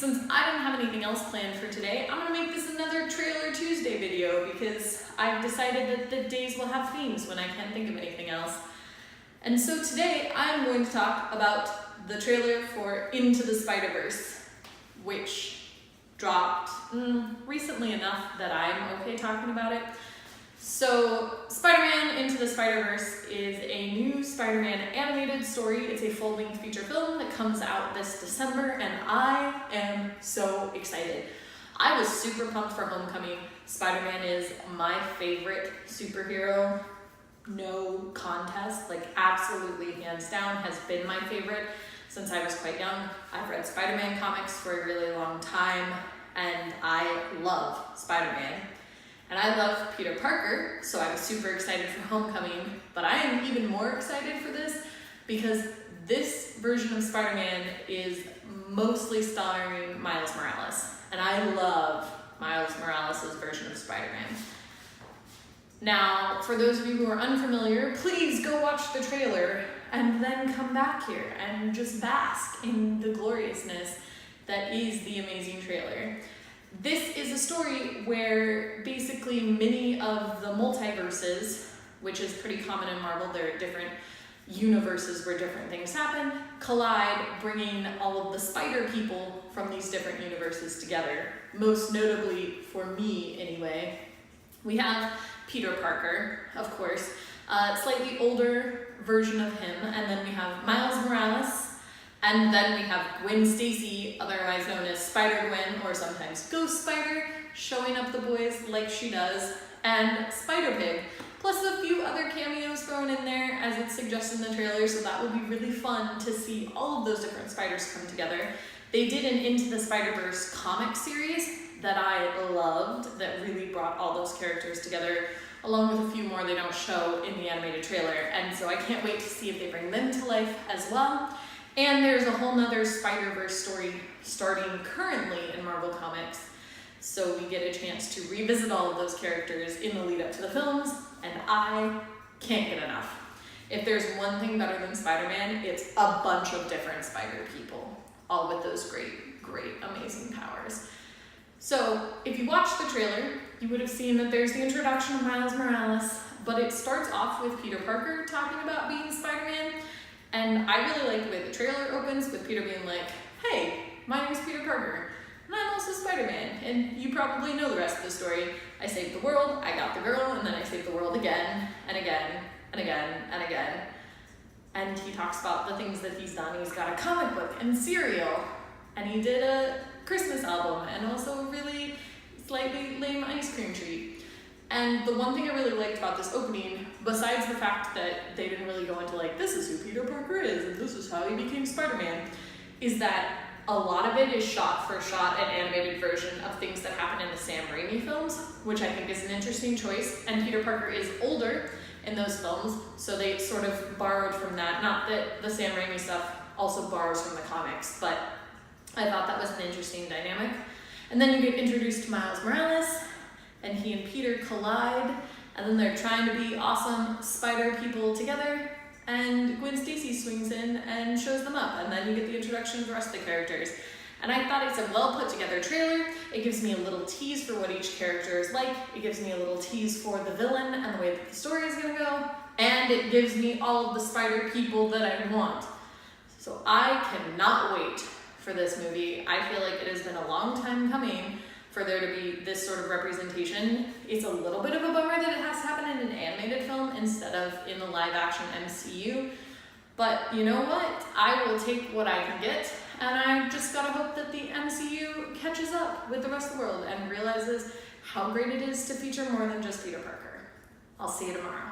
since I didn't have anything else planned for today, I'm gonna make this another Trailer Tuesday video because I've decided that the days will have themes when I can't think of anything else. And so today I'm going to talk about the trailer for Into the Spider-Verse, which dropped recently enough that I'm okay talking about it. So Spider-Man Into the Spider-Verse is a new Spider-Man animated story. It's a full-length feature film that comes out this December, and I am so excited. I was super pumped for Homecoming. Spider-Man is my favorite superhero. No contest, like absolutely hands down, has been my favorite since I was quite young. I've read Spider-Man comics for a really long time, and I love Spider-Man. And I love Peter Parker, so I was super excited for Homecoming, but I am even more excited for this because this version of Spider-Man is mostly starring Miles Morales, and I love Miles Morales' version of Spider-Man. Now, for those of you who are unfamiliar, please go watch the trailer and then come back here and just bask in the gloriousness that is the amazing trailer. This is a story where basically many of the multiverses, which is pretty common in Marvel, there are different universes where different things happen, collide, bringing all of the spider people from these different universes together. Most notably, for me anyway, we have Peter Parker, of course, a slightly older version of him, and then we have Miles Morales, and then we have Gwen Stacy, otherwise known as Spider-Gwen, or sometimes Ghost Spider, showing up the boys like she does, and Spider-Pig, plus a few other cameos thrown in there as it suggests in the trailer, so that will be really fun to see all of those different spiders come together. They did an Into the Spider-Verse comic series that I loved, that really brought all those characters together, along with a few more they don't show in the animated trailer, and so I can't wait to see if they bring them to life as well. And there's a whole nother Spider-Verse story starting currently in Marvel Comics, so we get a chance to revisit all of those characters in the lead up to the films, and I can't get enough. If there's one thing better than Spider-Man, it's a bunch of different spider people, all with those great, amazing powers. So if you watched the trailer, you would have seen that there's the introduction of Miles Morales, but it starts off with Peter Parker talking about being Spider-Man. And I really like the way the trailer opens with Peter being like, hey, my name is Peter Parker, and I'm also Spider-Man, and you probably know the rest of the story. I saved the world, I got the girl, and then I saved the world again, and again, and again, and again. And he talks about the things that he's done. He's got a comic book and cereal, and he did a Christmas album, and also a really slightly lame ice cream treat. And the one thing I really liked about this opening, besides the fact that they didn't really go into like, this is who Peter Parker is, and this is how he became Spider-Man, is that a lot of it is shot for shot an animated version of things that happen in the Sam Raimi films, which I think is an interesting choice. And Peter Parker is older in those films, so they sort of borrowed from that. Not that the Sam Raimi stuff also borrows from the comics, but I thought that was an interesting dynamic. And then you get introduced to Miles Morales, and he and Peter collide, and then they're trying to be awesome spider people together, and Gwen Stacy swings in and shows them up, and then you get the introduction of the rest of the characters. And I thought it's a well put together trailer. It gives me a little tease for what each character is like, it gives me a little tease for the villain and the way that the story is gonna go, and it gives me all of the spider people that I want. So I cannot wait for this movie. I feel like it has been a long time coming for there to be this sort of representation. It's a little bit of a bummer that it has to happen in an animated film instead of in the live action MCU. But you know what? I will take what I can get, and I just gotta hope that the MCU catches up with the rest of the world and realizes how great it is to feature more than just Peter Parker. I'll see you tomorrow.